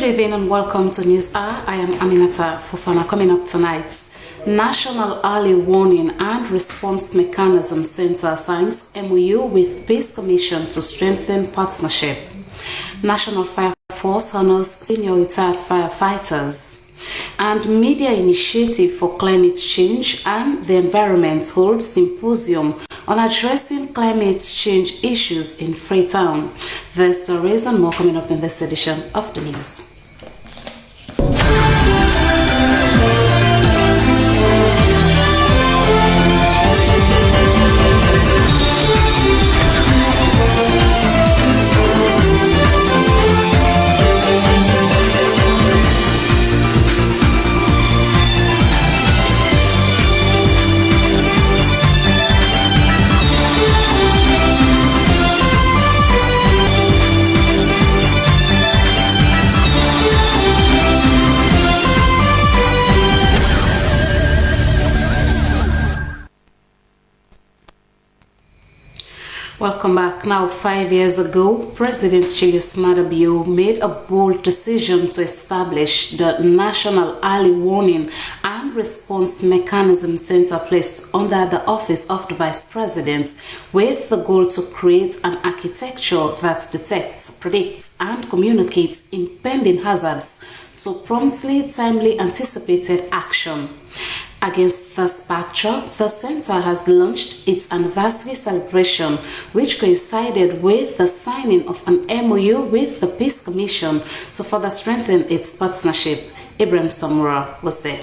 evening and welcome to News Hour. I am Aminata Fofana. Coming up tonight, National Early Warning and Response Mechanism Center signs MOU with Peace Commission to strengthen partnership. National Fire Force honors senior retired firefighters. And Media Initiative for Climate Change and the Environment holds symposium on addressing climate change issues in Freetown. The stories and more coming up in this edition of the news. Welcome back. Now, 5 years ago, President Julius Maada Bio made a bold decision to establish the National Early Warning and Response Mechanism Center placed under the Office of the Vice President, with the goal to create an architecture that detects, predicts, and communicates impending hazards to promptly, timely, anticipated action. Against this backdrop, the center has launched its anniversary celebration, which coincided with the signing of an MOU with the Peace Commission to further strengthen its partnership. Ibrahim Samura was there.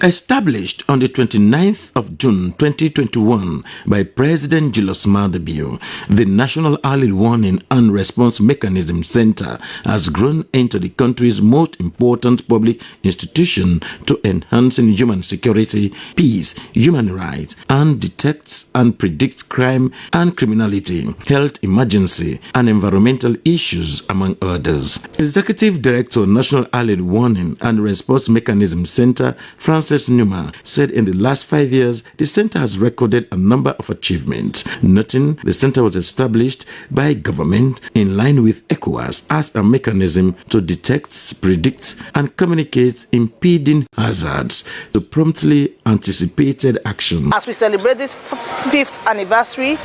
Established on the 29th of June 2021 by President Julius Maada Bio, the National Early Warning and Response Mechanism Center has grown into the country's most important public institution to enhancing human security, peace, human rights, and detects and predicts crime and criminality, health emergency, and environmental issues, among others. Executive Director, National Early Warning and Response Mechanism Center, Francis Numa, said in the last 5 years, the center has recorded a number of achievements, noting the center was established by government in line with ECOWAS as a mechanism to detect, predict, and communicate impending hazards to promptly anticipated action. As we celebrate this 5th anniversary,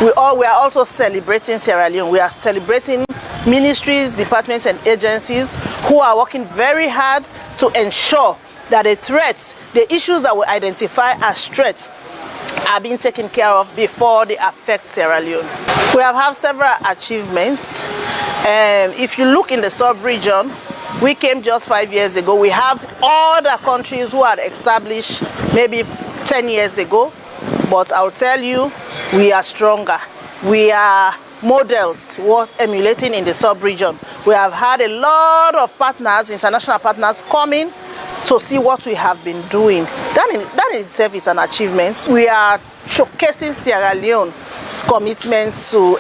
we are also celebrating Sierra Leone. We are celebrating ministries, departments, and agencies who are working very hard to ensure that the threats, the issues that we identify as threats, are being taken care of before they affect Sierra Leone. We have had several achievements. If you look in the sub-region, we came just 5 years ago. We have other countries who had established maybe 10 years ago, but I'll tell you, we are stronger. We are models worth emulating in the sub-region. We have had a lot of partners, international partners, coming to see what we have been doing. That in itself is an achievement. We are showcasing Sierra Leone's commitments to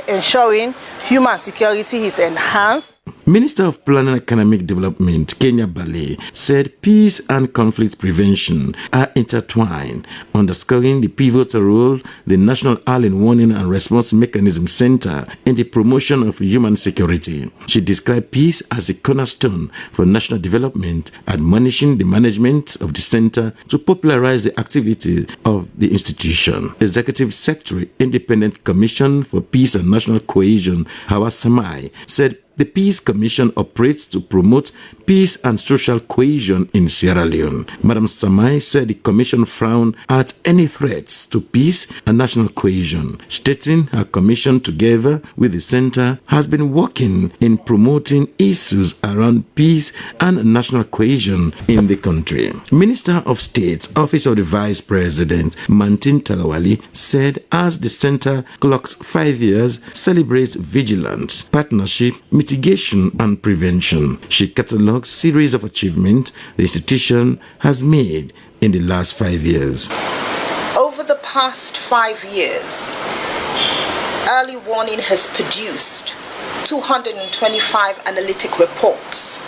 ensuring human security is enhanced. Minister of Planning and Economic Development, Kenya Bale, said peace and conflict prevention are intertwined, underscoring the pivotal role the National Early Warning and Response Mechanism Center in the promotion of human security. She described peace as a cornerstone for national development, admonishing the management of the center to popularize the activity of the institution. Executive Secretary, Independent Commission for Peace and National Cohesion, Hawa Samai, said the Peace Commission operates to promote peace and social cohesion in Sierra Leone. Madam Samai said the Commission frowned at any threats to peace and national cohesion, stating her Commission, together with the Center, has been working in promoting issues around peace and national cohesion in the country. Minister of State, Office of the Vice President, Martin Tagawali, said as the Center clocks 5 years, celebrates vigilance, partnership, mitigation and prevention. She catalogued series of achievements the institution has made in the last 5 years. Over the past 5 years, Early Warning has produced 225 analytic reports,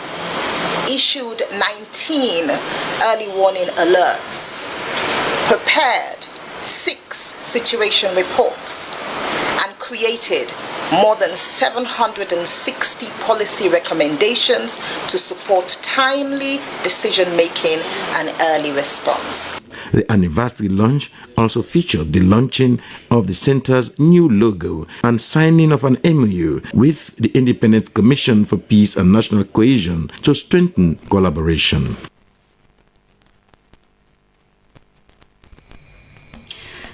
issued 19 early warning alerts, prepared 6 situation reports, and created more than 760 policy recommendations to support timely decision-making and early response. The anniversary launch also featured the launching of the center's new logo and signing of an MOU with the Independent Commission for Peace and National Cohesion to strengthen collaboration.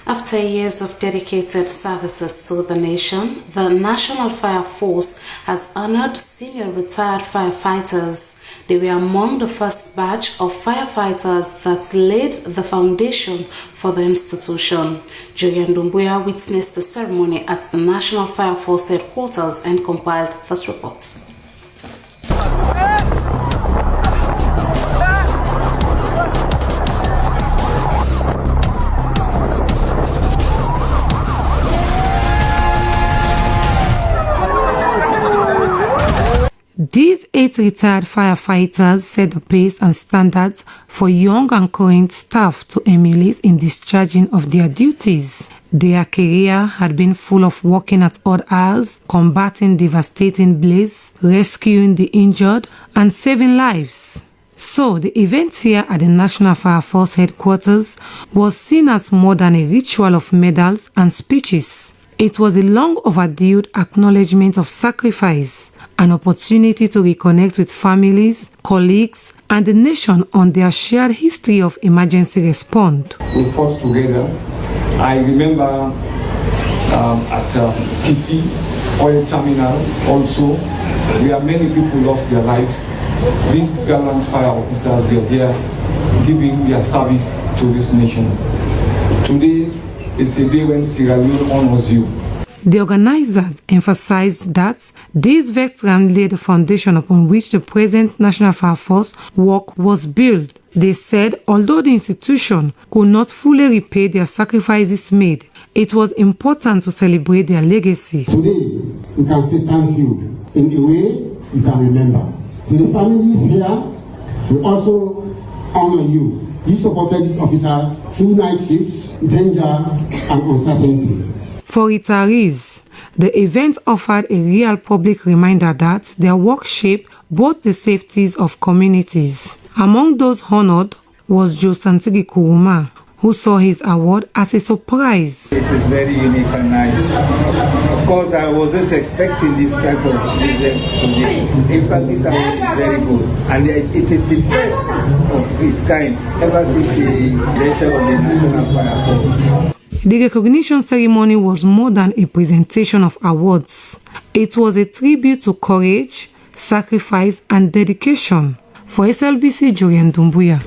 After years of dedicated services to the nation, the National Fire Force has honored senior retired firefighters. They were among the first batch of firefighters that laid the foundation for the institution. Julian Dumbuya witnessed the ceremony at the National Fire Force headquarters and compiled this report. These 8 retired firefighters set the pace and standards for young and current staff to emulate in discharging of their duties. Their career had been full of working at odd hours, combating devastating blaze, rescuing the injured, and saving lives. So, the event here at the National Fire Force headquarters was seen as more than a ritual of medals and speeches. It was a long overdue acknowledgement of sacrifice, an opportunity to reconnect with families, colleagues, and the nation on their shared history of emergency response. We fought together. I remember at PC oil terminal also, where many people lost their lives. These gallant fire officers were there giving their service to this nation. Today is a day when Sierra Leone honors you. The organizers emphasized that these veterans laid the foundation upon which the present National Fire Force work was built. They said although the institution could not fully repay their sacrifices made, it was important to celebrate their legacy. Today, we can say thank you in a way you can remember. To the families here, we also honor you. You supported these officers through night shifts, danger, and uncertainty. For retirees, the event offered a real public reminder that their work shaped both the safeties of communities. Among those honored was Joe Santigi Kuruma, who saw his award as a surprise. It is very unique and nice. Of course, I wasn't expecting this type of business today. In fact, this award is very good, and it is the first of its kind ever since the creation of the National Fire Force. The recognition ceremony was more than a presentation of awards. It was a tribute to courage, sacrifice, and dedication. For SLBC, Julian Dumbuya.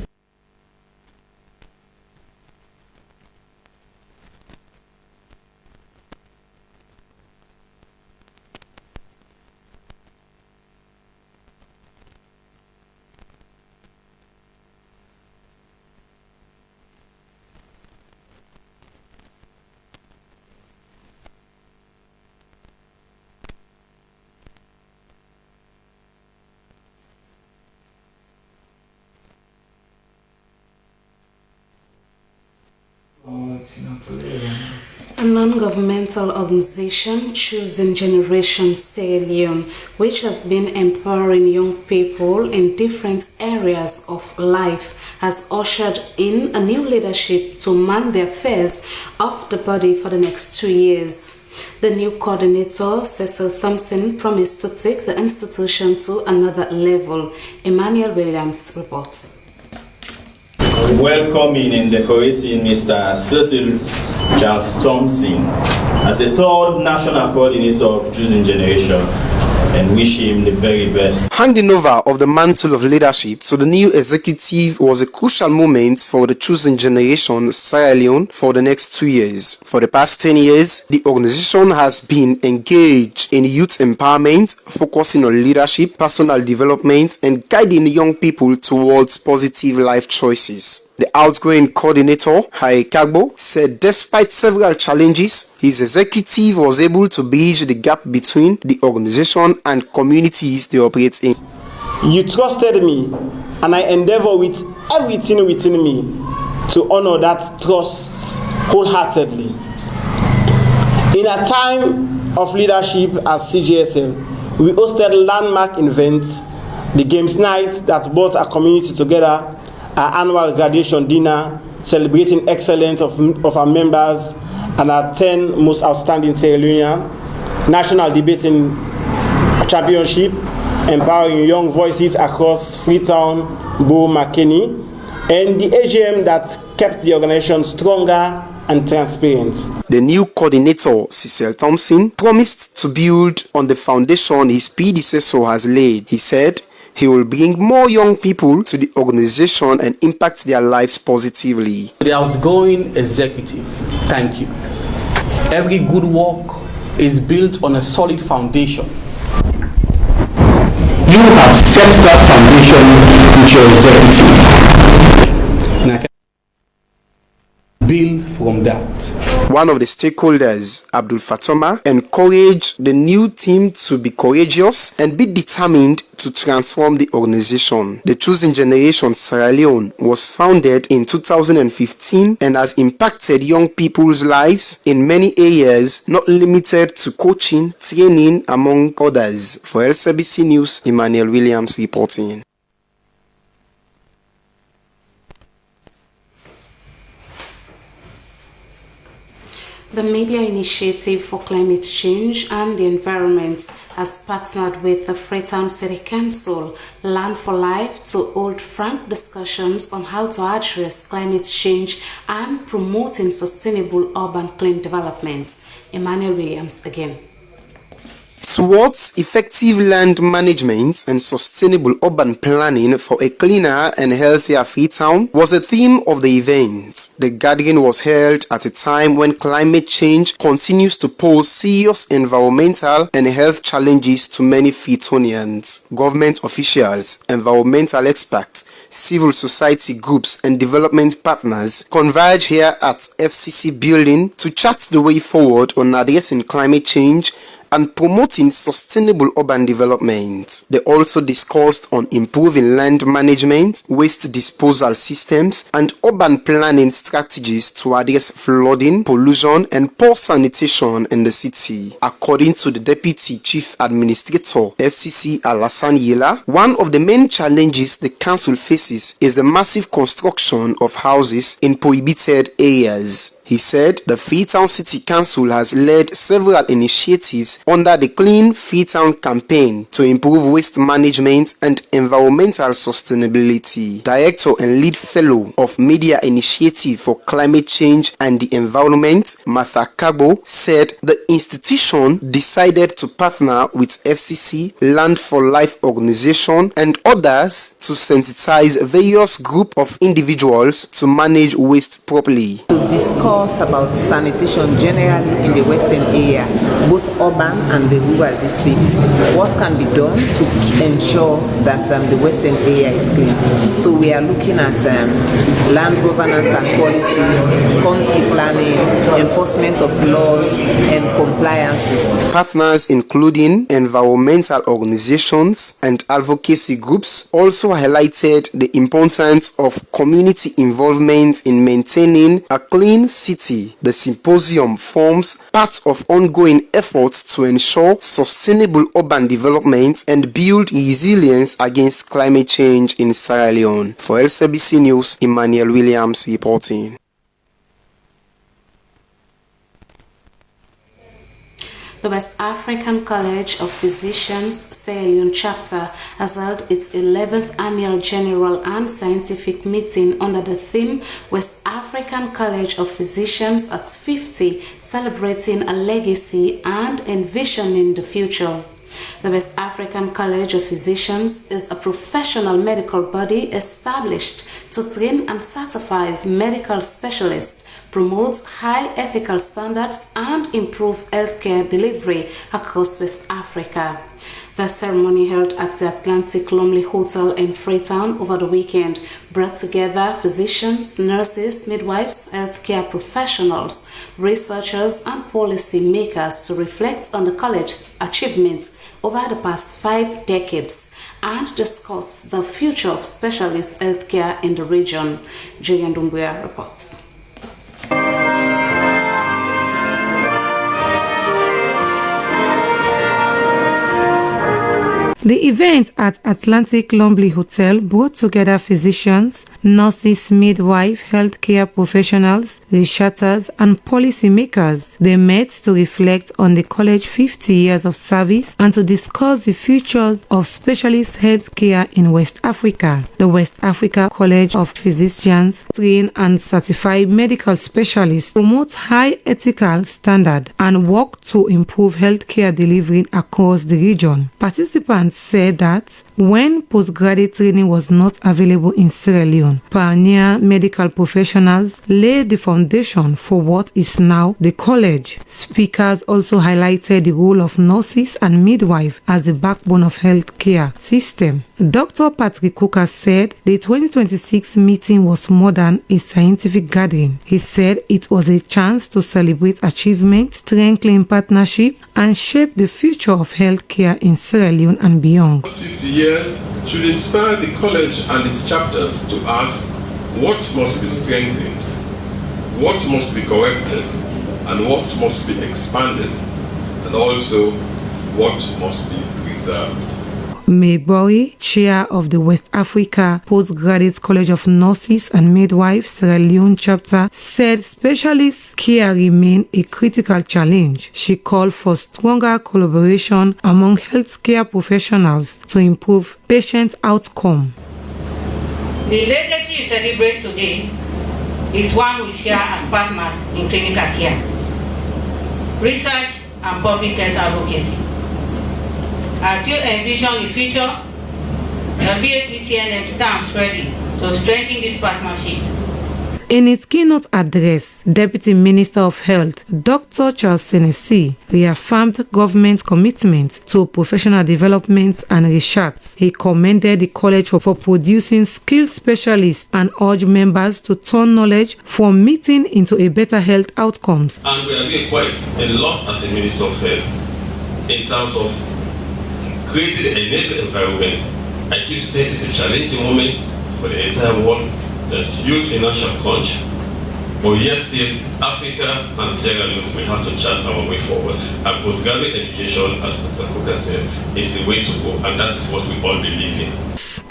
A non-governmental organization, Choosing Generation Sierra Leone, which has been empowering young people in different areas of life, has ushered in a new leadership to man the affairs of the body for the next 2 years. The new coordinator, Cecil Thompson, promised to take the institution to another level. Emmanuel Williams reports. Welcoming and decorating Mr. Cecil Charles Thompson as the third national coordinator of Choosing Generation, and wish him the very best. Handing over of the mantle of leadership to the new executive was a crucial moment for the Choosing Generation Sierra Leone for the next 2 years. For the past 10 years, the organization has been engaged in youth empowerment, focusing on leadership, personal development, and guiding young people towards positive life choices. The outgoing coordinator, Hai Kagbo, said despite several challenges, his executive was able to bridge the gap between the organization and communities they operate in. You trusted me, and I endeavor with everything within me to honor that trust wholeheartedly. In a time of Leadership at CJSL, we hosted landmark events, the Games Night that brought our community together, our annual graduation dinner, celebrating excellence of our members, and our 10 most outstanding Sierra Leonean, national debating championship, empowering young voices across Freetown, Bo, McKinney, and the AGM that kept the organization stronger and transparent. The new coordinator, Cecil Thompson, promised to build on the foundation his predecessor has laid. He said he will bring more young people to the organization and impact their lives positively. The outgoing executive, thank you. Every good work is built on a solid foundation. You have set that foundation with your executive. And I can build from that. One of the stakeholders, Abdul Fatoma, encouraged the new team to be courageous and be determined to transform the organization. The Choosing Generation Sierra Leone was founded in 2015 and has impacted young people's lives in many areas, not limited to coaching, training, among others. For LCBC News, Emmanuel Williams reporting. The Media Initiative for Climate Change and the Environment has partnered with the Freetown City Council, Land for Life, to hold frank discussions on how to address climate change and promoting sustainable urban clean development. Emmanuel Williams again. Towards effective land management and sustainable urban planning for a cleaner and healthier Freetown was the theme of the event. The gathering was held at a time when climate change continues to pose serious environmental and health challenges to many Freetonians. Government officials, environmental experts, civil society groups and development partners converge here at FCC building to chart the way forward on addressing climate change and promoting sustainable urban development. They also discussed on improving land management, waste disposal systems, and urban planning strategies to address flooding, pollution, and poor sanitation in the city. According to the Deputy Chief Administrator, FCC Alassane Yela, one of the main challenges the council faces is the massive construction of houses in prohibited areas. He said the Freetown City Council has led several initiatives under the Clean Freetown campaign to improve waste management and environmental sustainability. Director and lead fellow of Media Initiative for Climate Change and the Environment, Martha Kabo, said the institution decided to partner with FCC, Land for Life organization, and others to sensitize various groups of individuals to manage waste properly. To discuss about sanitation generally in the western area, both urban and the rural districts. What can be done to ensure that the western area is clean? So we are looking at land governance and policies, country planning, enforcement of laws, and compliances. Partners including environmental organizations and advocacy groups also highlighted the importance of community involvement in maintaining a clean city. The symposium forms part of ongoing efforts to ensure sustainable urban development and build resilience against climate change in Sierra Leone. For LCBC News, Emmanuel Williams reporting. The West African College of Physicians Sierra Leone chapter has held its 11th annual general and scientific meeting under the theme West African College of Physicians at 50, celebrating a legacy and envisioning the future. The West African College of Physicians is a professional medical body established to train and certify medical specialists, promotes high ethical standards, and improve healthcare delivery across West Africa. The ceremony held at the Atlantic Lumley Hotel in Freetown over the weekend brought together physicians, nurses, midwives, healthcare professionals, researchers, and policy makers to reflect on the college's achievements over the past 5 decades and discuss the future of specialist healthcare in the region. Julian Dumbuya reports. The event at Atlantic Lumley Hotel brought together physicians, nurses, midwives, healthcare professionals, researchers, and policymakers. They met to reflect on the college's 50 years of service and to discuss the future of specialist healthcare in West Africa. The West Africa College of Physicians train and certify medical specialists, promote high ethical standards, and work to improve healthcare delivery across the region. Participants said that when postgraduate training was not available in Sierra Leone, pioneer medical professionals laid the foundation for what is now the college. Speakers also highlighted the role of nurses and midwives as the backbone of healthcare system. Dr. Patrick Cooker said the 2026 meeting was more than a scientific gathering. He said it was a chance to celebrate achievement, strengthen partnership, and shape the future of healthcare in Sierra Leone and beyond. 50 years should inspire the college and its chapters to ask what must be strengthened, what must be corrected, and what must be expanded, and also what must be preserved. Megbori, chair of the West Africa Postgraduate College of Nurses and Midwives Sierra Leone chapter, said specialist care remain a critical challenge. She called for stronger collaboration among healthcare professionals to improve patient outcome. The legacy you celebrate today is one we share as partners in clinical care, research, and public health advocacy. As you envision the future, the BAPCNM stands ready to strengthen this partnership. In his keynote address, Deputy Minister of Health, Dr. Charles Senesi, reaffirmed government commitment to professional development and research. He commended the college for producing skilled specialists and urged members to turn knowledge from meeting into a better health outcomes. And we are doing quite a lot as a Minister of Health in terms of creating an enabling environment. I keep saying it's a challenging moment for the entire world. There's huge financial crunch, but yet still Africa and Sierra Leone, we have to chart our way forward. And postgraduate education, as Dr. Cooker said, is the way to go, and that is what we all believe in.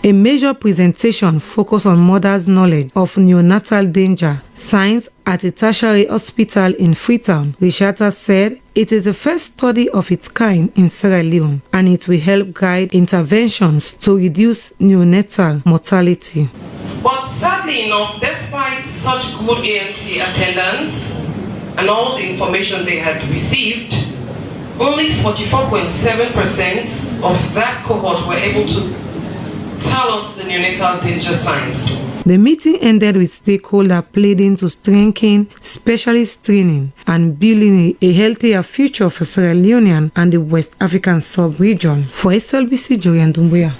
A major presentation focused on mothers' knowledge of neonatal danger signs at a tertiary hospital in Freetown. Researchers said it is the first study of its kind in Sierra Leone, and it will help guide interventions to reduce neonatal mortality. But sadly enough, despite such good ALT attendance and all the information they had received, only 44.7% of that cohort were able to tell us the neonatal danger signs. The meeting ended with stakeholders pleading to strengthen specialist training and building a healthier future for Sierra Leonean and the West African sub-region. For SLBC, Joyan Dumbuya.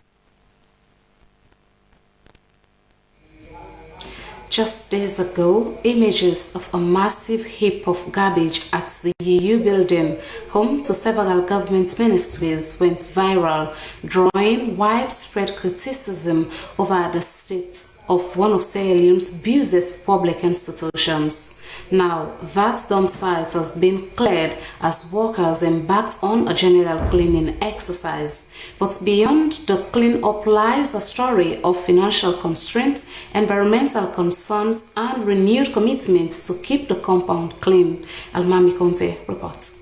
Just days ago, images of a massive heap of garbage at the UU building, home to several government ministries, went viral, drawing widespread criticism over the state of one of Sierra Leone's busiest public institutions. Now, that dump site has been cleared as workers embarked on a general cleaning exercise. But beyond the clean-up lies a story of financial constraints, environmental concerns, and renewed commitments to keep the compound clean. Almami Conte reports.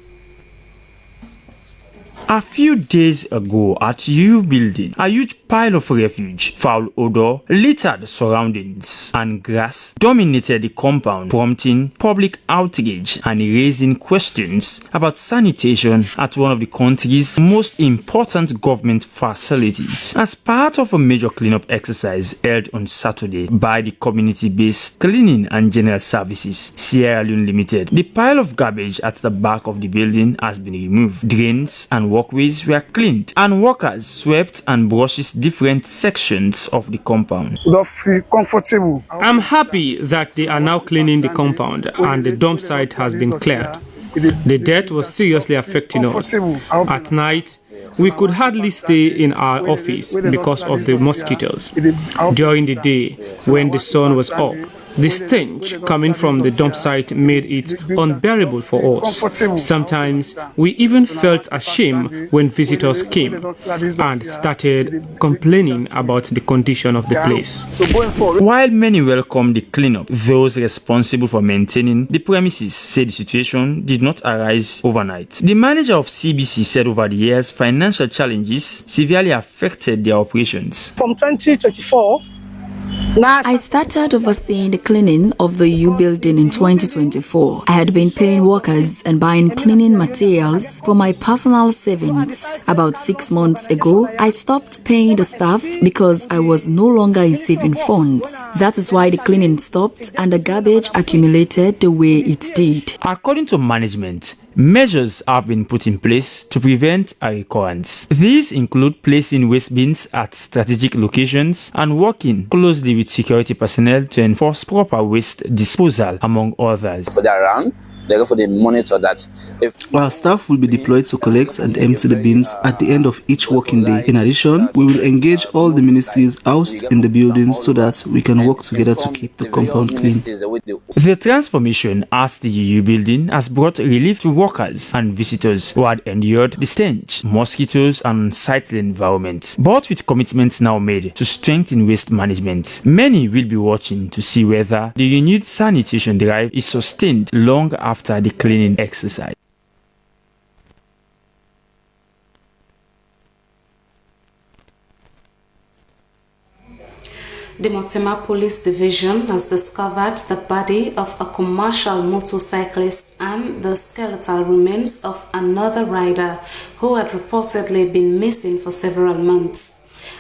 A few days ago at U building, a huge pile of refuse, foul odor, littered surroundings, and grass dominated the compound, prompting public outrage and raising questions about sanitation at one of the country's most important government facilities. As part of a major cleanup exercise held on Saturday by the community-based Cleaning and General Services Sierra Leone Limited, the pile of garbage at the back of the building has been removed. Drains and walkways were cleaned, and workers swept and brushed different sections of the compound. I'm happy that they are now cleaning the compound and the dump site has been cleared. The dirt was seriously affecting us. At night, we could hardly stay in our office because of the mosquitoes. During the day, when the sun was up, The stench coming from the dump site made it unbearable for us. Sometimes we even felt ashamed when visitors came and started complaining about the condition of the place. While many welcomed the cleanup, those responsible for maintaining the premises said the situation did not arise overnight. The manager of CBC said over the years, financial challenges severely affected their operations. From 2024, I started overseeing the cleaning of the U building in 2024. I had been paying workers and buying cleaning materials for my personal savings. About 6 months ago, I stopped paying the staff because I was no longer receiving funds. That is why the cleaning stopped and the garbage accumulated the way it did. According to management, measures have been put in place to prevent a recurrence. These include placing waste bins at strategic locations and working closely with security personnel to enforce proper waste disposal, among others. For the around, therefore they monitor that. Our staff will be deployed to collect and empty the bins at the end of each working day. In addition, we will engage all the ministries housed in the building so that we can work together to keep the compound clean. The transformation at the UU building has brought relief to workers and visitors who had endured the stench, mosquitoes and unsightly environment. But with commitments now made to strengthen waste management, many will be watching to see whether the renewed sanitation drive is sustained long after the cleaning exercise. The Motema Police Division has discovered the body of a commercial motorcyclist and the skeletal remains of another rider who had reportedly been missing for several months.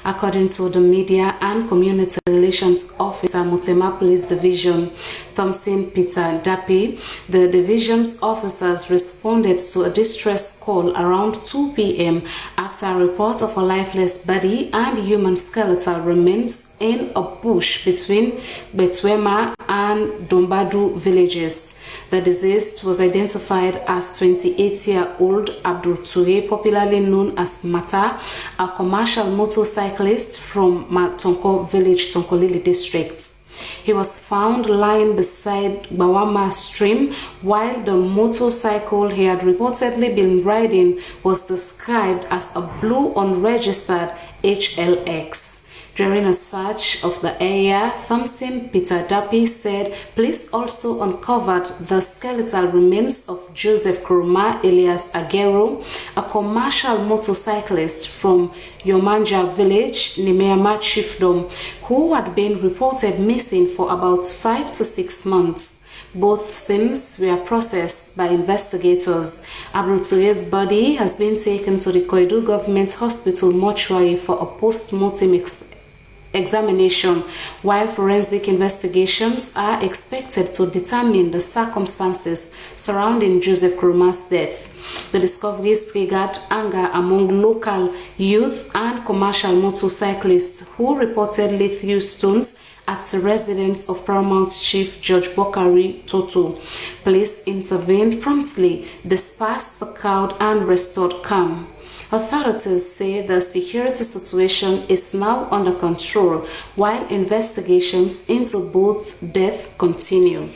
According to the Media and Community Relations Officer, Motema Police Division, Thompson Peter Dapi, the division's officers responded to a distress call around 2 p.m. after a report of a lifeless body and human skeletal remains in a bush between Betwema and Dombadu villages. The deceased was identified as 28-year-old Abdul Toure, popularly known as Mata, a commercial motorcyclist from Matonko village, Tonkolili district. He was found lying beside Bawama stream while the motorcycle he had reportedly been riding was described as a blue unregistered HLX. During a search of the area, Thompson Peter Dapi said police also uncovered the skeletal remains of Joseph Kuruma Elias Agero, a commercial motorcyclist from Yomanja village, Nimeama chiefdom, who had been reported missing for about 5 to 6 months. Both scenes were processed by investigators. Abdul Toure's body has been taken to the Koidu Government Hospital mortuary for a post-mortem examination, while forensic investigations are expected to determine the circumstances surrounding Joseph Kuruma's death. The discoveries triggered anger among local youth and commercial motorcyclists who reportedly threw stones at the residence of Paramount Chief George Bokari Toto. Police intervened promptly, dispersed the crowd and restored calm. Authorities say the security situation is now under control while investigations into both deaths continue.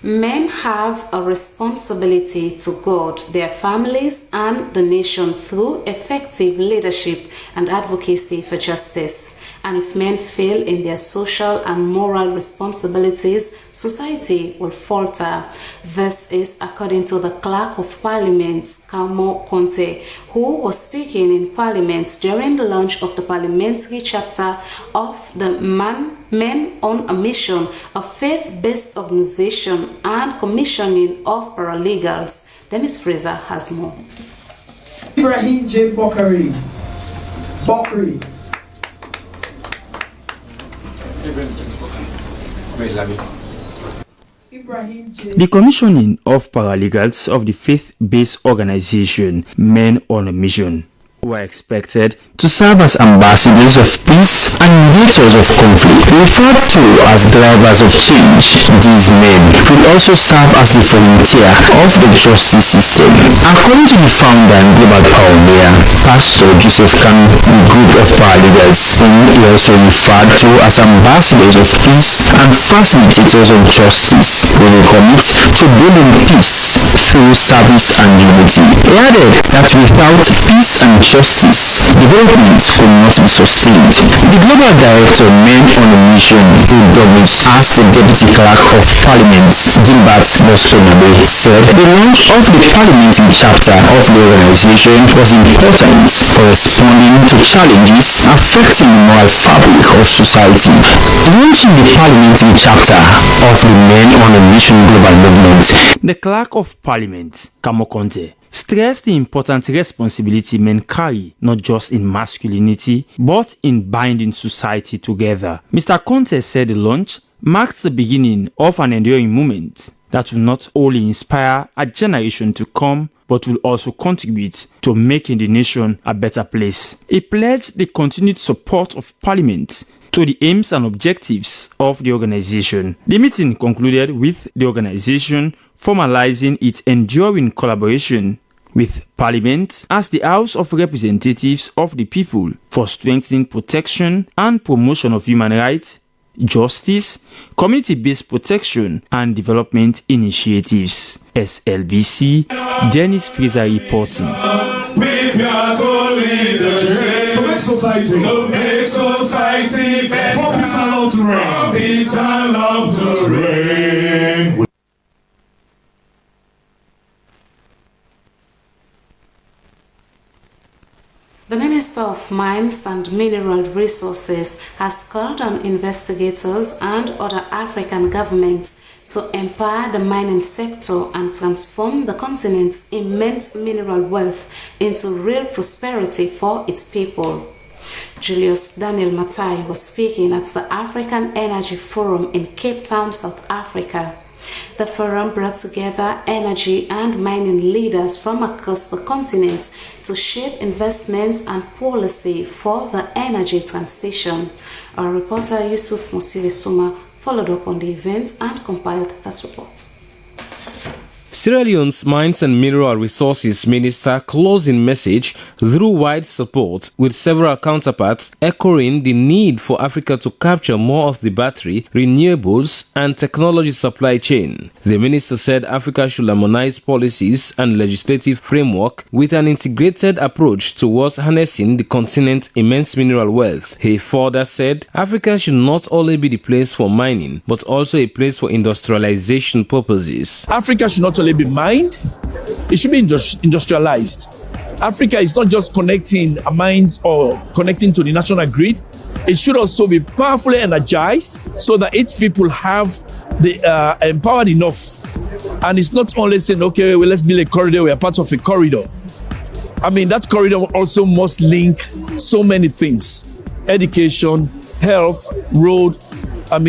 Men have a responsibility to God, their families, and the nation through effective leadership and advocacy for justice. And if men fail in their social and moral responsibilities, society will falter. This is according to the Clerk of Parliament, Kamo Conte, who was speaking in Parliament during the launch of the parliamentary chapter of the Men on a Mission, a faith-based organization and commissioning of paralegals. Dennis Fraser has more. Ibrahim J. Bokari. The commissioning of paralegals of the faith-based organization Men on a Mission were expected to serve as ambassadors of peace and mediators of conflict. Referred to as drivers of change, these men will also serve as the frontier of the justice system. According to the founder and global pioneer Pastor Joseph Kanu, the group of leaders, whom he also referred to as ambassadors of peace and facilitators of justice, who will commit to building peace through service and unity. He added that without peace and justice, development could not be sustained. The Global Director, Men on a Mission, who doubles as the Deputy Clerk of Parliament, Gilbert Bostonabe, said the launch of the parliamentary chapter of the organization was important for responding to challenges affecting the moral fabric of society. Launching the parliamentary chapter of the Men on a Mission Global Movement, the Clerk of Parliament, Kamo Conte, stressed the important responsibility men carry not just in masculinity but in binding society together. Mr. Conte said the launch marks the beginning of an enduring movement that will not only inspire a generation to come but will also contribute to making the nation a better place. He pledged the continued support of Parliament to the aims and objectives of the organization. The meeting concluded with the organization formalizing its enduring collaboration with Parliament as the House of Representatives of the People for strengthening protection and promotion of human rights, justice, community-based protection and development initiatives. SLBC, Dennis Fraser reporting. To make society better. For peace and love to reign. For peace and love to reign. The Minister of Mines and Mineral Resources has called on investigators and other African governments to empower the mining sector and transform the continent's immense mineral wealth into real prosperity for its people. Julius Daniel Matai was speaking at the African Energy Forum in Cape Town, South Africa. The forum brought together energy and mining leaders from across the continent to shape investments and policy for the energy transition. Our reporter Yusuf Musiri Suma followed up on the event and compiled this report. Sierra Leone's Mines and Mineral Resources Minister closed in message drew wide support, with several counterparts echoing the need for Africa to capture more of the battery, renewables and technology supply chain. The minister said Africa should harmonize policies and legislative framework with an integrated approach towards harnessing the continent's immense mineral wealth. He further said Africa should not only be the place for mining, but also a place for industrialization purposes. Africa should not only be mined, it should be industrialized. Africa is not just connecting mines or connecting to the national grid. It should also be powerfully energized so that its people have the empowered enough. And it's not only saying, okay, well, let's build a corridor, we are part of a corridor. I mean, that corridor also must link so many things: education, health, road, and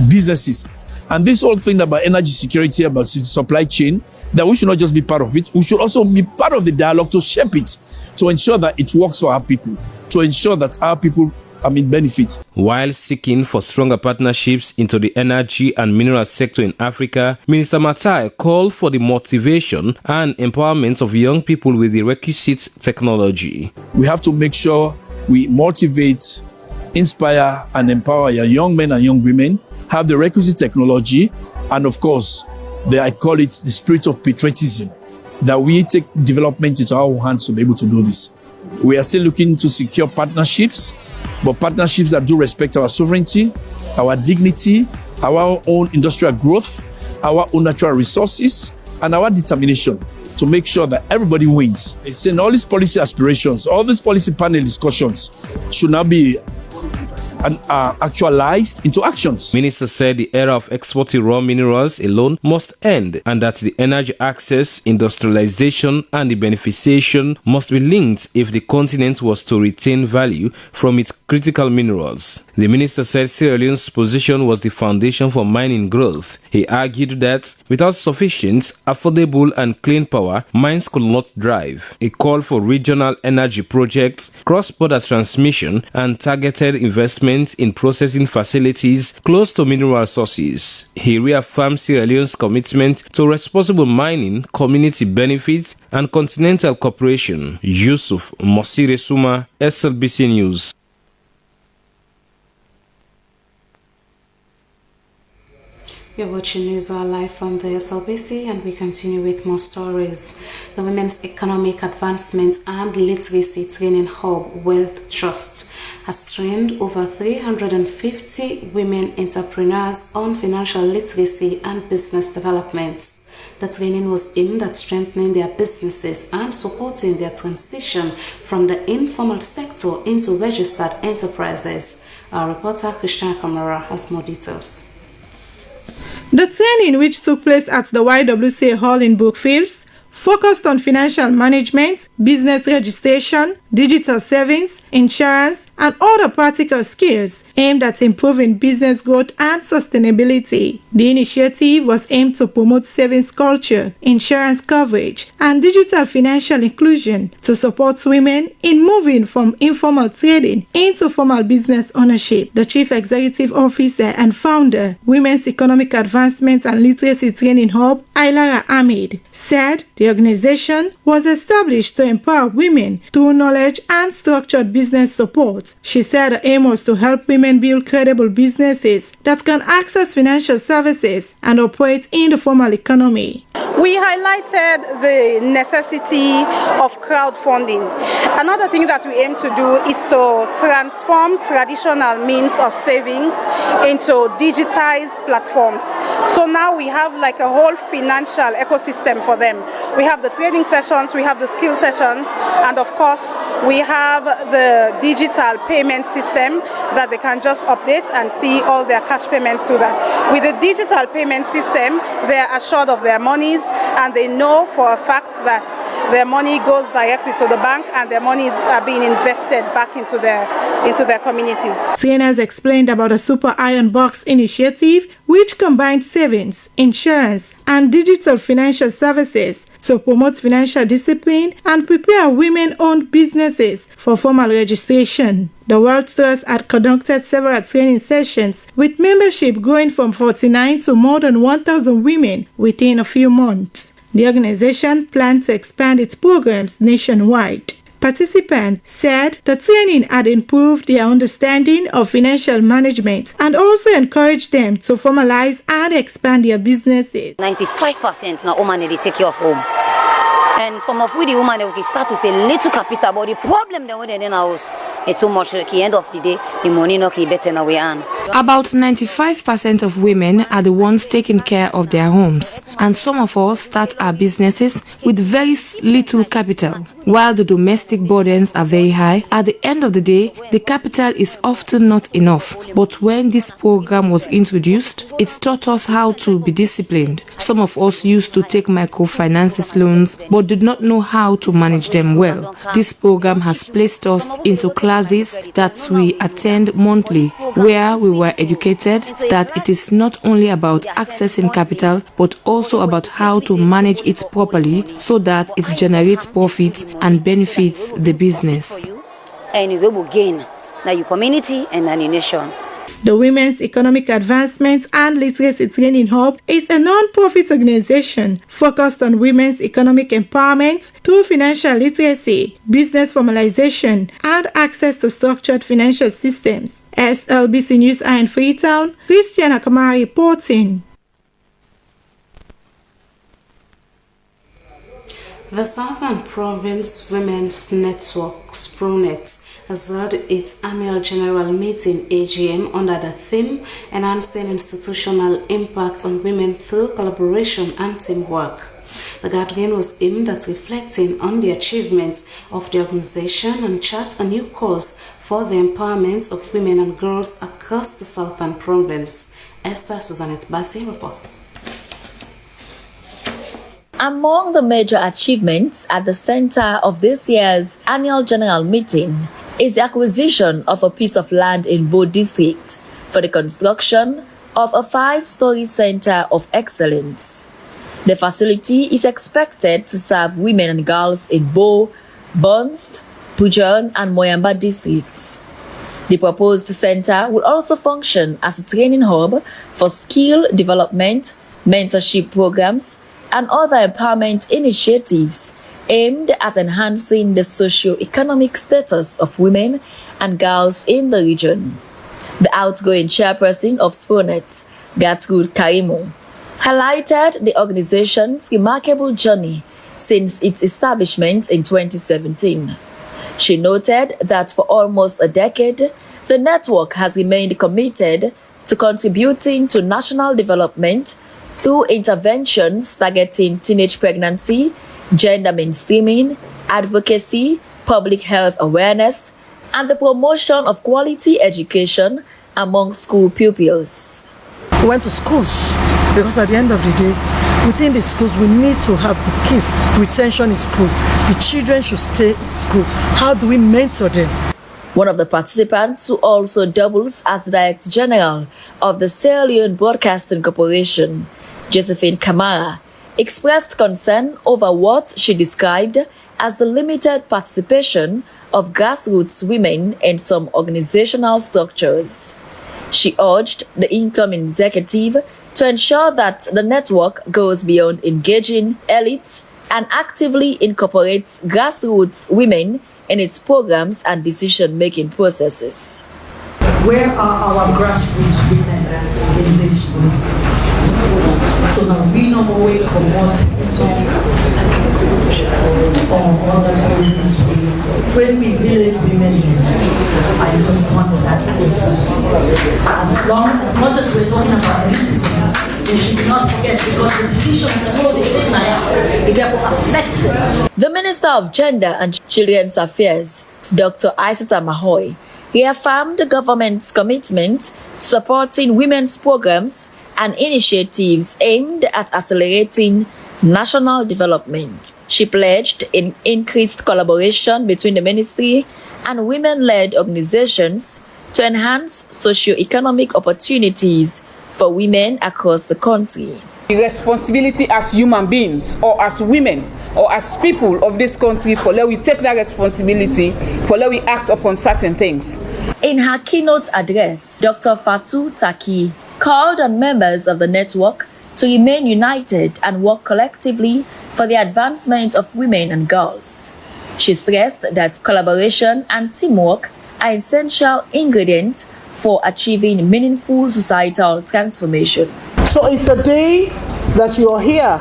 businesses. And this whole thing about energy security, about supply chain, that we should not just be part of it, we should also be part of the dialogue to shape it, to ensure that it works for our people, to ensure that our people benefit. While seeking for stronger partnerships into the energy and mineral sector in Africa, Minister Matai called for the motivation and empowerment of young people with the requisite technology. We have to make sure we motivate, inspire and empower our young men and young women, have the requisite technology, and of course, I call it the spirit of patriotism, that we take development into our hands to be able to do this. We are still looking to secure partnerships, but partnerships that do respect our sovereignty, our dignity, our own industrial growth, our own natural resources, and our determination to make sure that everybody wins. It's in all these policy aspirations, all these policy panel discussions should now be actualized into actions. Minister said the era of exporting raw minerals alone must end, and that the energy access, industrialization and the beneficiation must be linked if the continent was to retain value from its critical minerals. The minister said Sierra Leone's position was the foundation for mining growth. He argued that without sufficient, affordable and clean power, mines could not thrive. He called for regional energy projects, cross-border transmission and targeted investment in processing facilities close to mineral sources. He reaffirmed Sierra Leone's commitment to responsible mining, community benefits and continental cooperation. Yusuf Mosire Suma, SLBC News. You're watching News Hour live from the SLBC, and we continue with more stories. The Women's Economic Advancement and Literacy Training Hub Wealth Trust has trained over 350 women entrepreneurs on financial literacy and business development. The training was aimed at strengthening their businesses and supporting their transition from the informal sector into registered enterprises. Our reporter Christian Kamara has more details. The training, which took place at the YWCA Hall in Brookfields, focused on financial management, business registration, digital savings, insurance, and other practical skills aimed at improving business growth and sustainability. The initiative was aimed to promote savings culture, insurance coverage, and digital financial inclusion to support women in moving from informal trading into formal business ownership. The Chief Executive Officer and founder, Women's Economic Advancement and Literacy Training Hub, Ailara Ahmed, said the organization was established to empower women through knowledge and structured business support. She said the aim was to help women build credible businesses that can access financial services and operate in the formal economy. We highlighted the necessity of crowdfunding. Another thing that we aim to do is to transform traditional means of savings into digitized platforms. So now we have like a whole financial ecosystem for them. We have the trading sessions, we have the skill sessions, and of course we have the digital payment system that they can just update and see all their cash payments through that. With the digital payment system, they are assured of their monies and they know for a fact that their money goes directly to the bank and their monies are being invested back into their communities. Trainers explained about the Super Iron Box initiative, which combines savings, insurance, and digital financial services to promote financial discipline and prepare women-owned businesses for formal registration. The Wealth Trust had conducted several training sessions, with membership growing from 49 to more than 1,000 women within a few months. The organization planned to expand its programs nationwide. Participants said the training had improved their understanding of financial management and also encouraged them to formalize and expand their businesses. 95% now women they take care of home. And some of the women they start with a little capital, but the problem they want in the house, it's too much. At the end of the day, the money not better than we earn. About 95% of women are the ones taking care of their homes, and some of us start our businesses with very little capital. While the domestic burdens are very high, at the end of the day, the capital is often not enough. But when this program was introduced, it taught us how to be disciplined. Some of us used to take microfinance loans, but did not know how to manage them well. This program has placed us into classes that we attend monthly, where we were educated that it is not only about accessing capital, but also about how to manage it properly so that it generates profits and benefits the business. And you will gain now your community and then your nation. The Women's Economic Advancement and Literacy Training Hub is a non-profit organization focused on women's economic empowerment through financial literacy, business formalization, and access to structured financial systems. SLBC News in Freetown, Christian Akamari reporting. The Southern Province Women's Network, SPRONET, has held its annual general meeting AGM under the theme Enhancing Institutional Impact on Women Through Collaboration and Teamwork. The gathering was aimed at reflecting on the achievements of the organization and chart a new course for the empowerment of women and girls across the Southern Province. Esther Susanette Bassi reports. Among the major achievements at the center of this year's annual general meeting is the acquisition of a piece of land in Bo District for the construction of a 5-story center of excellence. The facility is expected to serve women and girls in Bo, Bonth, Pujon, and Moyamba districts. The proposed center will also function as a training hub for skill development, mentorship programs, and other empowerment initiatives aimed at enhancing the socio-economic status of women and girls in the region. The outgoing chairperson of SPONET, Gertrude Karimo, highlighted the organization's remarkable journey since its establishment in 2017. She noted that for almost a decade, the network has remained committed to contributing to national development through interventions targeting teenage pregnancy, gender mainstreaming, advocacy, public health awareness, and the promotion of quality education among school pupils. We went to schools because at the end of the day, within the schools, we need to have the kids, retention in schools. The children should stay in school. How do we mentor them? One of the participants, who also doubles as the Director General of the Sierra Leone Broadcasting Corporation, Josephine Kamara, expressed concern over what she described as the limited participation of grassroots women in some organizational structures. She urged the incoming executive to ensure that the network goes beyond engaging elites and actively incorporates grassroots women in its programs and decision-making processes. Where are our grassroots women in this room? So now we know we promote or other business when we village women, I just want that as much as we're talking about elitism, we should not forget because the decisions that all they take now, they therefore affect them. The Minister of Gender and Children's Affairs, Dr. Isata Mahoy, reaffirmed the government's commitment to supporting women's programs and initiatives aimed at accelerating national development. She pledged in increased collaboration between the ministry and women-led organizations to enhance socio-economic opportunities for women across the country. The responsibility as human beings or as women or as people of this country for let we take that responsibility, for let we act upon certain things. In her keynote address, Dr. Fatou Taki called on members of the network to remain united and work collectively for the advancement of women and girls. She stressed that collaboration and teamwork are essential ingredients for achieving meaningful societal transformation. So it's a day that you're here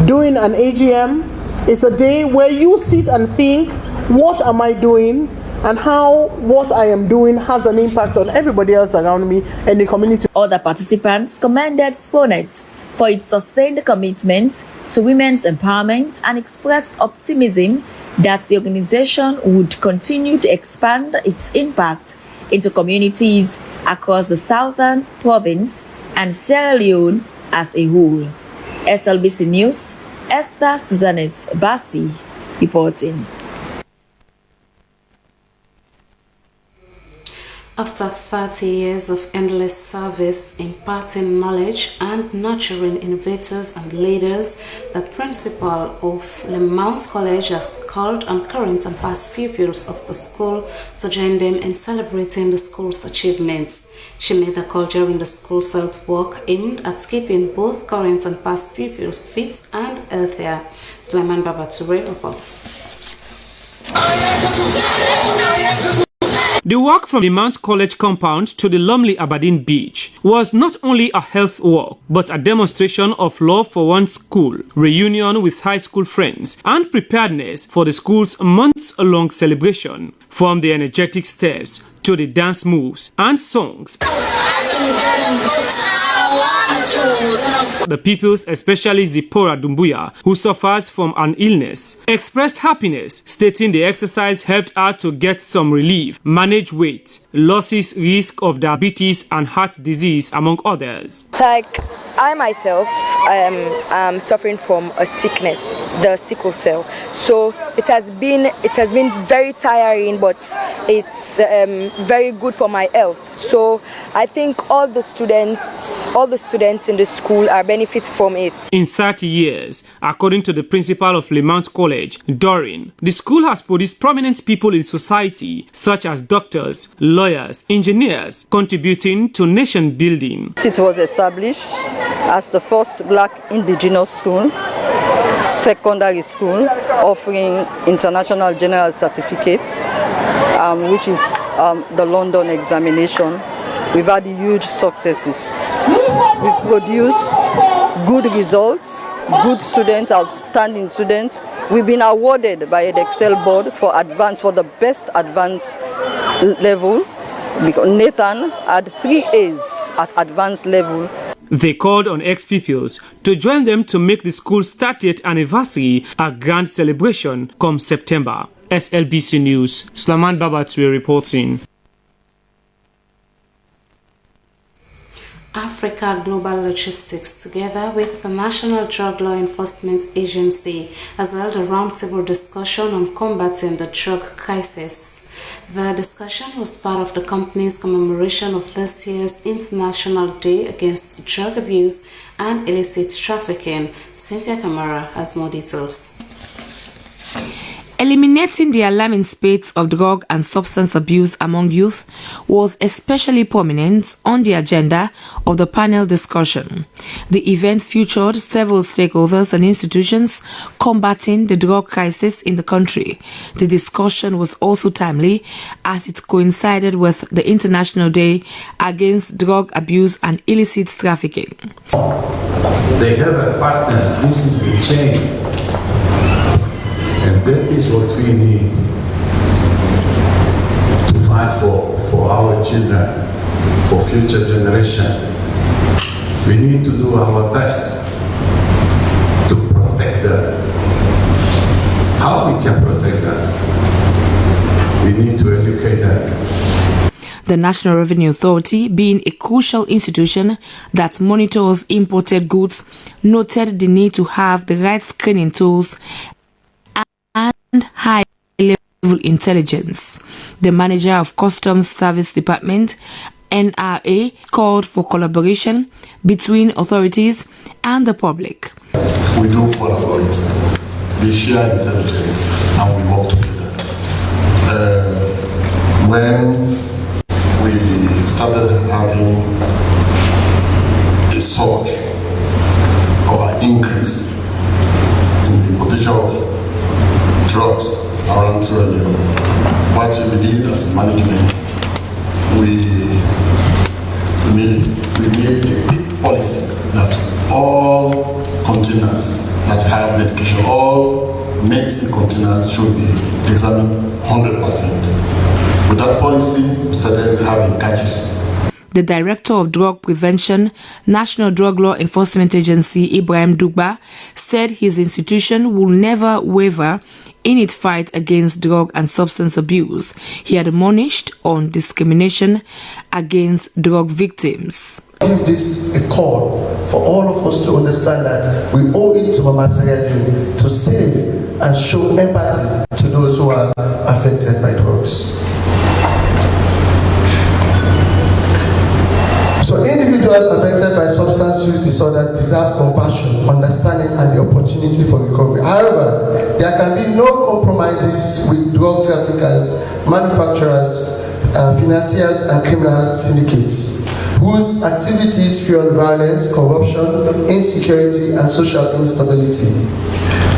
doing an AGM. It's a day where you sit and think, what am I doing? And how what I am doing has an impact on everybody else around me and the community. Other participants commended SPONET for its sustained commitment to women's empowerment and expressed optimism that the organization would continue to expand its impact into communities across the southern province and Sierra Leone as a whole. SLBC News, Esther Suzanette Bassi reporting. After 30 years of endless service, imparting knowledge and nurturing innovators and leaders, the principal of Le Mans College has called on current and past pupils of the school to join them in celebrating the school's achievements. She made the call during the school's health walk aimed at keeping both current and past pupils fit and healthier. Sulaiman Babature reports. The walk from the Mount College compound to the Lumley Aberdeen beach was not only a health walk, but a demonstration of love for one's school, reunion with high school friends, and preparedness for the school's months-long celebration. From the energetic steps to the dance moves and songs, the pupils, especially Zipporah Dumbuya, who suffers from an illness, expressed happiness, stating the exercise helped her to get some relief, manage weight, losses, risk of diabetes and heart disease, among others. Like I myself am suffering from a sickness the sickle cell. So it has been very tiring, but it's very good for my health. So I think all the students in the school are benefits from it. In 30 years, according to the principal of Lemount College, Doreen, the school has produced prominent people in society, such as doctors, lawyers, engineers, contributing to nation building. It was established as the first black indigenous school, secondary school, offering international general certificates, which is the London examination. We've had huge successes. We've produced good results, good students, outstanding students. We've been awarded by the Excel board for the best advanced level, because Nathan had 3 A's at advanced level. They called on ex-pupils to join them to make the school's 30th anniversary a grand celebration come September. SLBC News, Slaman Babatue reporting. Africa Global Logistics, together with the National Drug Law Enforcement Agency, has held a roundtable discussion on combating the drug crisis. The discussion was part of the company's commemoration of this year's International Day Against Drug Abuse and Illicit Trafficking. Cynthia Kamara has more details. Eliminating the alarming spate of drug and substance abuse among youth was especially prominent on the agenda of the panel discussion. The event featured several stakeholders and institutions combating the drug crisis in the country. The discussion was also timely as it coincided with the International Day Against Drug Abuse and Illicit Trafficking. They have partners. This is the chain. And that is what we need to fight for our children, for future generation. We need to do our best to protect them. How we can protect them? We need to educate them. The National Revenue Authority, being a crucial institution that monitors imported goods, noted the need to have the right screening tools and high-level intelligence. The manager of Customs Service Department, NRA, called for collaboration between authorities and the public. We do collaborate. We share intelligence and we work together. When we started having a surge or an increase in the importation of drugs around Sierra Leone, what we did as management, we made a big policy that all containers that have medication, all medicine containers should be examined 100%. With that policy, we started having catches. The Director of Drug Prevention, National Drug Law Enforcement Agency, Ibrahim Dugba, said his institution will never waver in its fight against drug and substance abuse. He admonished on discrimination against drug victims. Give this a call for all of us to understand that we owe it to Mama Sierra Leone to save and show empathy to those who are affected by drugs. So individuals affected by substance use disorder deserve compassion, understanding, and the opportunity for recovery. However, there can be no compromises with drug traffickers, manufacturers, financiers, and criminal syndicates, whose activities fuel violence, corruption, insecurity, and social instability.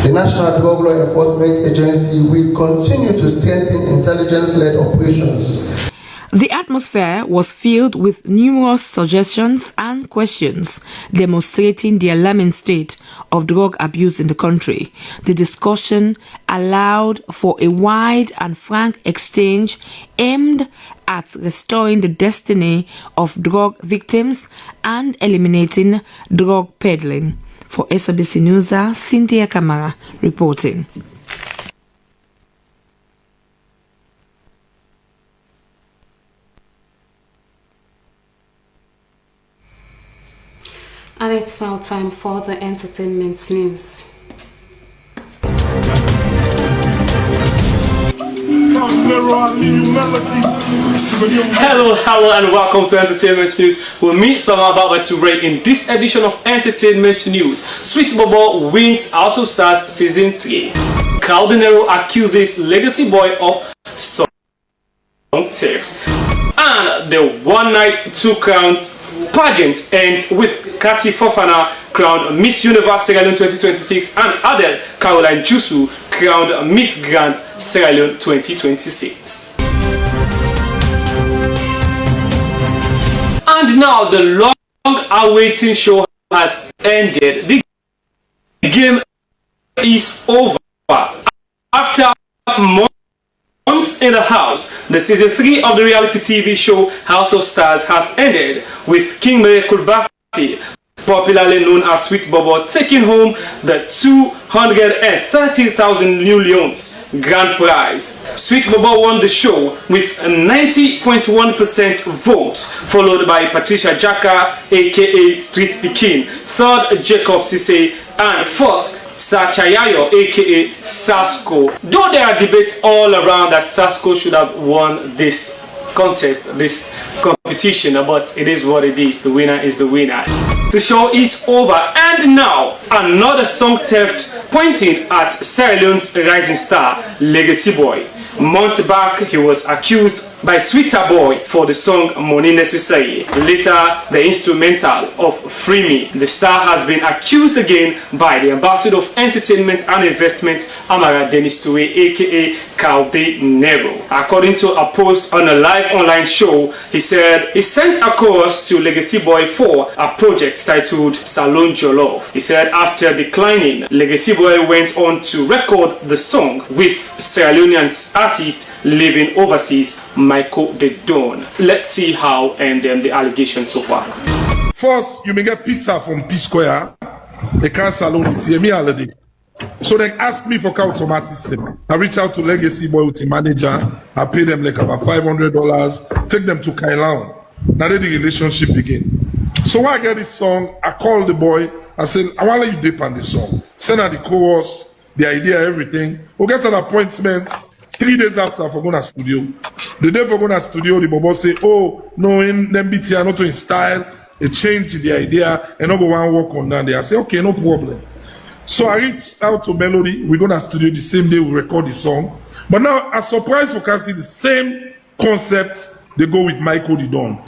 The National Drug Law Enforcement Agency will continue to strengthen intelligence-led operations. The atmosphere was filled with numerous suggestions and questions demonstrating the alarming state of drug abuse in the country. The discussion allowed for a wide and frank exchange aimed at restoring the destiny of drug victims and eliminating drug peddling. For SABC News, Cynthia Kamara reporting. And it's now time for the entertainment news. Hello, and welcome to Entertainment News. With me, Stoma Baba Toure. In this edition of Entertainment News, Sweet Bobo wins House of Stars Season 3. Carl Dinero accuses Legacy Boy of song theft. And the one-night, two-crowns pageant ends with Kati Fofana crowned Miss Universe Sierra Leone 2026 and Adele Caroline Jusu crowned Miss Grand Sierra Leone 2026. And now the long-awaiting show has ended. The game is over. After months in the house, the season 3 of the reality TV show House of Stars has ended with King Mele Kulbasi, popularly known as Sweet Bobo, taking home the 230,000 New Leons grand prize. Sweet Bobo won the show with a 90.1% vote, followed by Patricia Jaka, aka Street Pikin, third Jacob Sise, and fourth Sachayayo, aka Sasko. Though there are debates all around that Sasko should have won this contest, this competition, but it is what it is. The winner is the winner. The show is over, and now another song theft pointing at Sierra Leone's rising star, Legacy Boy. Months back, he was accused by Sweeter Boy for the song Money Necessary, later the instrumental of Free Me. The star has been accused again by the Ambassador of Entertainment and Investment, Amara Dennis Toure, aka Calde Nero. According to a post on a live online show, he said he sent a chorus to Legacy Boy for a project titled Salon Jollof. He said after declining, Legacy Boy went on to record the song with Sierra Leonean artist living overseas, Michael De Don. Let's see how and the allegations so far. First, you may get pizza from P Square. They can't salon it. Me already. So they asked me for count some artists. I reached out to Legacy Boy with the manager. I paid them like about $500. Take them to Kailao. Now the relationship begin. So when I get this song, I called the boy. I said, I want to let you dip on this song. Send her the chorus, the idea, everything. We'll get an appointment. 3 days after, for going to studio. The day for going to studio, the Bobo say, oh, no, in them BT are not in style. They change the idea and not go and work on that. I say, okay, no problem. So I reached out to Melody. We go to studio the same day we record the song. But now, I'm surprised for can see the same concept they go with Michael De Don.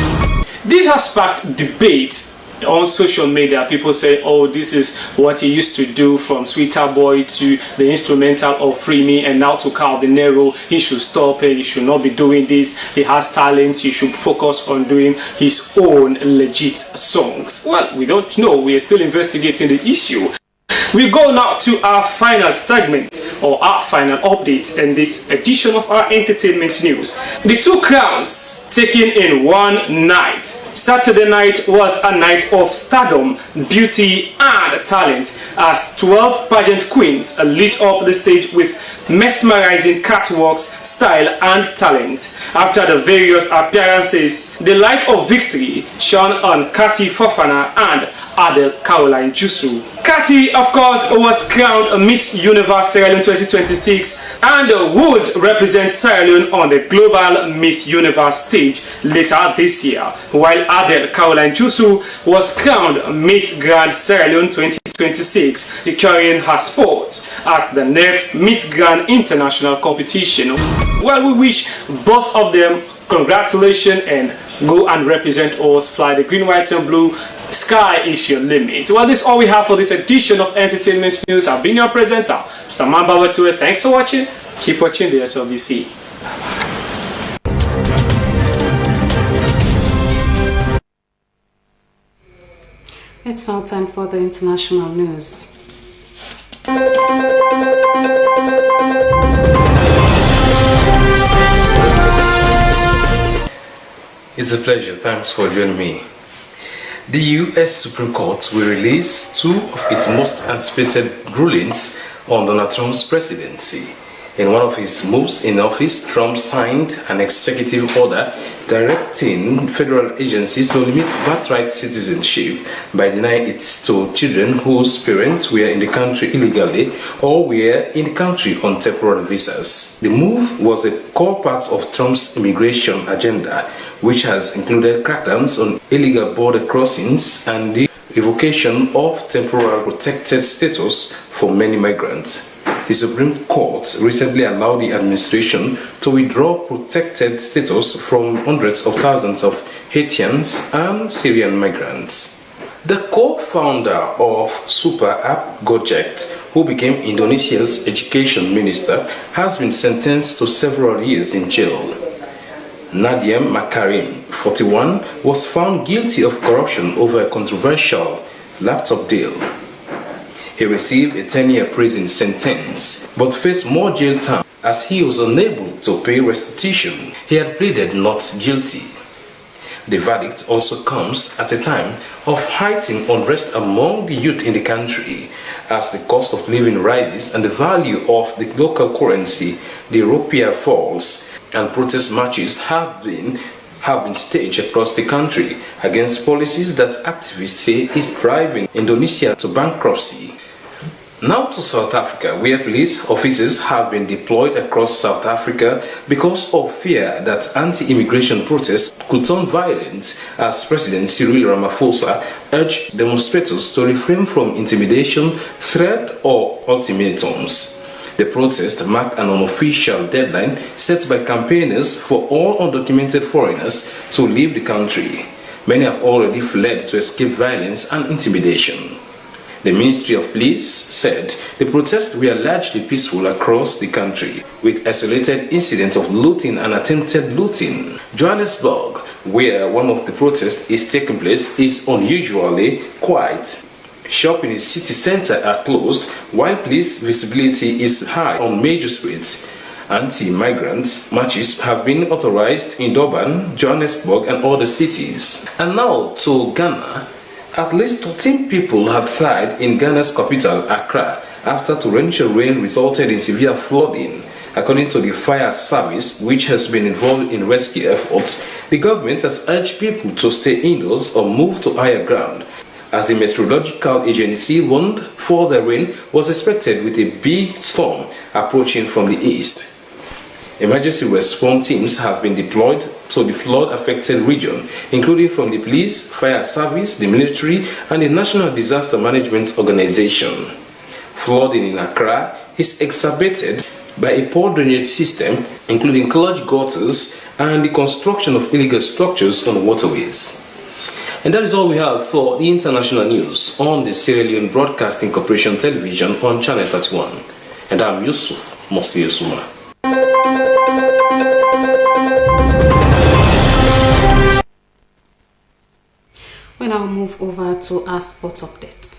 This has sparked debate on social media. People say, oh, this is what he used to do, from Sweeter Boy to the instrumental of Free Me, and now to Carl Dinero. He should stop it. He should not be doing this. He has talent. He should focus on doing his own legit songs. Well, we don't know. We are still investigating the issue. We go now to our final segment, or our final update in this edition of our entertainment news. The two crowns taken in one night. Saturday night was a night of stardom, beauty and talent, as 12 pageant queens lit up the stage with mesmerizing catwalks, style and talent. After the various appearances, the light of victory shone on Kati Fofana and Adele Caroline Jusu. Kati, of course, was crowned Miss Universe Sierra Leone 2026 and would represent Sierra Leone on the global Miss Universe stage later this year, while Adele Caroline Jusu was crowned Miss Grand Sierra Leone 2026, securing her spot at the next Miss Grand International competition. Well, we wish both of them congratulations and go and represent us, fly the green, white and blue. Sky is your limit. Well, this is all we have for this edition of Entertainment News. I've been your presenter, Mr. Mamba Watue. Thanks for watching. Keep watching the SLBC. It's now time for the international news. It's a pleasure. Thanks for joining me. The U.S. Supreme Court will release two of its most anticipated rulings on Donald Trump's presidency. In one of his moves in office, Trump signed an executive order directing federal agencies to limit birthright citizenship by denying it to children whose parents were in the country illegally or were in the country on temporary visas. The move was a core part of Trump's immigration agenda, which has included crackdowns on illegal border crossings and the revocation of temporary protected status for many migrants. The Supreme Court recently allowed the administration to withdraw protected status from hundreds of thousands of Haitians and Syrian migrants. The co-founder of super app Gojek, who became Indonesia's education minister, has been sentenced to several years in jail. Nadiem Makarim, 41, was found guilty of corruption over a controversial laptop deal. He received a 10-year prison sentence, but faced more jail time as he was unable to pay restitution. He had pleaded not guilty. The verdict also comes at a time of heightened unrest among the youth in the country as the cost of living rises and the value of the local currency, the rupiah, falls, and protest marches have been staged across the country against policies that activists say is driving Indonesia to bankruptcy. Now to South Africa, where police officers have been deployed across South Africa because of fear that anti-immigration protests could turn violent, as President Cyril Ramaphosa urged demonstrators to refrain from intimidation, threat, or ultimatums. The protest marked an unofficial deadline set by campaigners for all undocumented foreigners to leave the country. Many have already fled to escape violence and intimidation. The Ministry of Police said the protests were largely peaceful across the country, with isolated incidents of looting and attempted looting. Johannesburg, where one of the protests is taking place, is unusually quiet. Shops in the city center are closed, while police visibility is high on major streets. Anti-migrant marches have been authorized in Durban, Johannesburg, and other cities. And now to Ghana. At least 13 people have died in Ghana's capital, Accra, after torrential rain resulted in severe flooding. According to the fire service, which has been involved in rescue efforts, the government has urged people to stay indoors or move to higher ground, as the meteorological agency warned further rain was expected with a big storm approaching from the east. Emergency response teams have been deployed to the flood-affected region, including from the police, fire service, the military, and the National Disaster Management Organization. Flooding in Accra is exacerbated by a poor drainage system, including clogged gutters and the construction of illegal structures on waterways. And that is all we have for the international news on the Sierra Leone Broadcasting Corporation Television on Channel 31. And I'm Yusuf Mosir Suma. We now move over to our sport update.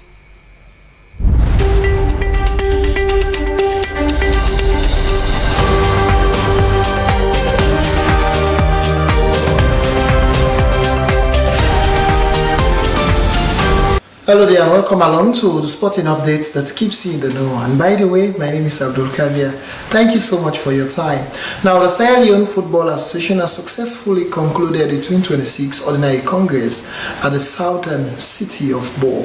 Hello there and welcome along to the sporting updates that keeps you in the know. And by the way, my name is Abdul Kabir. Thank you so much for your time. Now, the Sierra Leone Football Association has successfully concluded the 2026 Ordinary Congress at the southern city of Bo.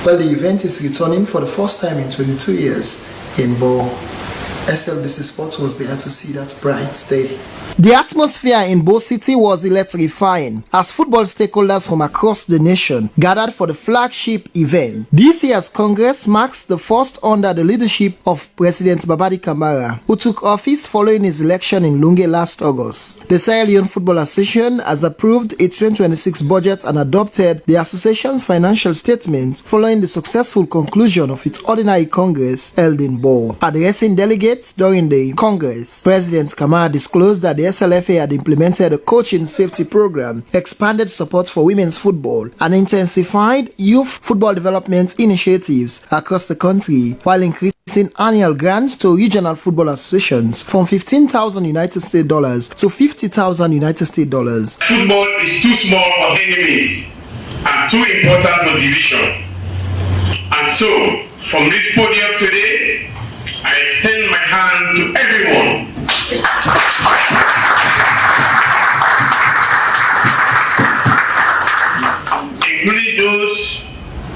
Well, the event is returning for the first time in 22 years in Bo. SLBC Sports was there to see that bright day. The atmosphere in Bo City was electrifying as football stakeholders from across the nation gathered for the flagship event. This year's Congress marks the first under the leadership of President Babadi Kamara, who took office following his election in Lunge last August. The Sierra Leone Football Association has approved its 2026 budget and adopted the association's financial statements following the successful conclusion of its Ordinary Congress held in Bo. Addressing delegates during the Congress, President Kamara disclosed that the SLFA had implemented a coaching safety program, expanded support for women's football, and intensified youth football development initiatives across the country, while increasing annual grants to regional football associations from $15,000 United States dollars to $50,000 United States dollars. Football is too small for enemies and too important for division. And so, from this podium today, I extend my hand to everyone everyone. Including those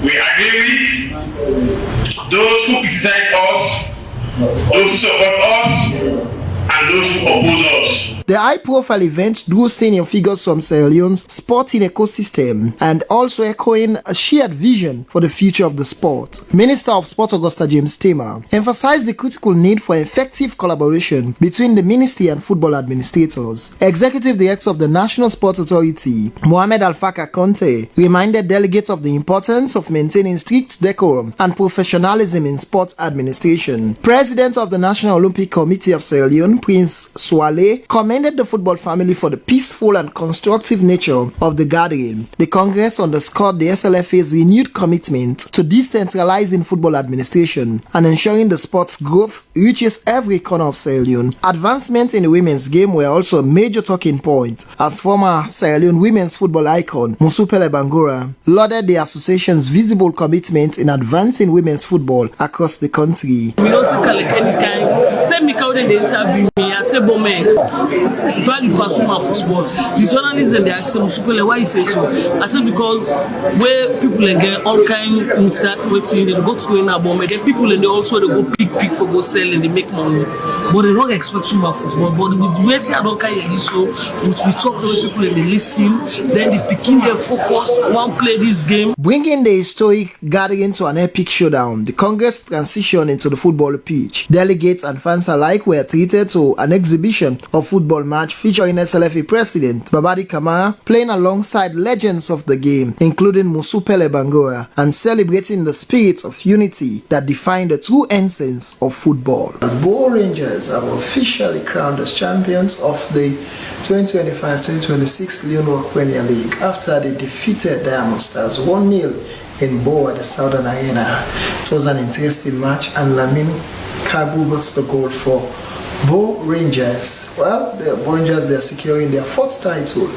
we agree with, those who criticize us, those who support us, and those who oppose us. The high-profile event drew senior figures from Sierra Leone's sporting ecosystem and also echoing a shared vision for the future of the sport. Minister of Sport Augusta James Tema emphasized the critical need for effective collaboration between the ministry and football administrators. Executive Director of the National Sports Authority, Mohamed Alfaka Conte, reminded delegates of the importance of maintaining strict decorum and professionalism in sports administration. President of the National Olympic Committee of Sierra Leone, Prince Swale, commended the football family for the peaceful and constructive nature of the gathering. The Congress underscored the SLFA's renewed commitment to decentralizing football administration and ensuring the sport's growth reaches every corner of Sierra Leone. Advancements in the women's game were also a major talking point, as former Sierra Leone women's football icon Musupele Bangura lauded the association's visible commitment in advancing women's football across the country. Value consumer football. The journalists and they ask Musupele why you say so. I said because where people get all kind of mixed waiting, they go to win a bomb, then people and they also they go pick for go sell and they make money. But they don't expect super football. But with waiting I don't kind of so we talk to people and they listen, then they picking their focus, one play this game. Bringing the historic gathering to an epic showdown, the Congress transitioned into the football pitch. Delegates and fans alike were treated to an exhibition of football match featuring SLFA President Babadi Kamara playing alongside legends of the game, including Musupele Bangura, and celebrating the spirit of unity that defined the true essence of football. Bo Rangers have officially crowned as champions of the 2025-2026 Leone Premier League after they defeated Diamond Stars 1-0 in Bo at the Southern Arena. It was an interesting match and Lamin Kabu got the goal for Bo Rangers. Well, the Bo Rangers, they are securing their 4th title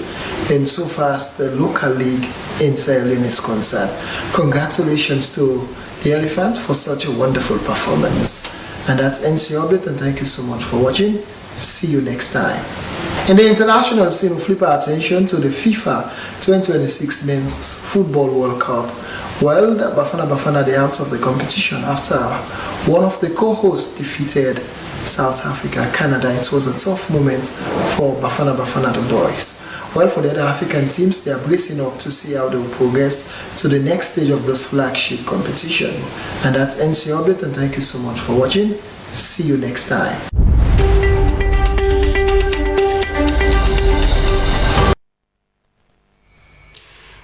in so far as the local league in Sierra Leone is concerned. Congratulations to the Elephant for such a wonderful performance. And that's NC Update, and thank you so much for watching. See you next time. In the international scene, we flip our attention to the FIFA 2026 Men's Football World Cup. Well, Bafana Bafana, they are out of the competition after one of the co-hosts defeated South Africa, Canada. It was a tough moment for Bafana Bafana, the boys. Well, for the other African teams, they are bracing up to see how they will progress to the next stage of this flagship competition. And that's NC Update, and thank you so much for watching. See you next time.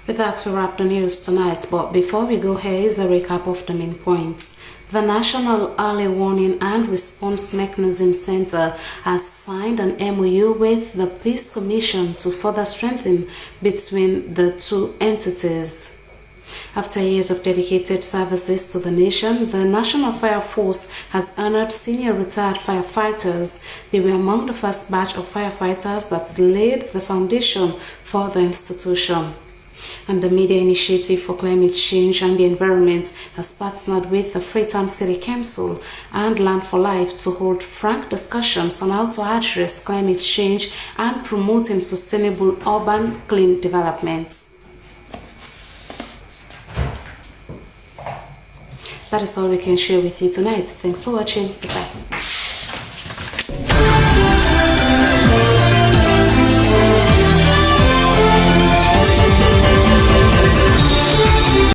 With that, we wrap the news tonight, but before we go, here is a recap of the main points. The National Early Warning and Response Mechanism Center has signed an MOU with the Peace Commission to further strengthen between the two entities. After years of dedicated services to the nation, the National Fire Force has honored senior retired firefighters. They were among the first batch of firefighters that laid the foundation for the institution. And the Media Initiative for Climate Change and the Environment has partnered with the Freetown City Council and Land for Life to hold frank discussions on how to address climate change and promoting sustainable urban clean development. That is all we can share with you tonight. Thanks for watching. Goodbye.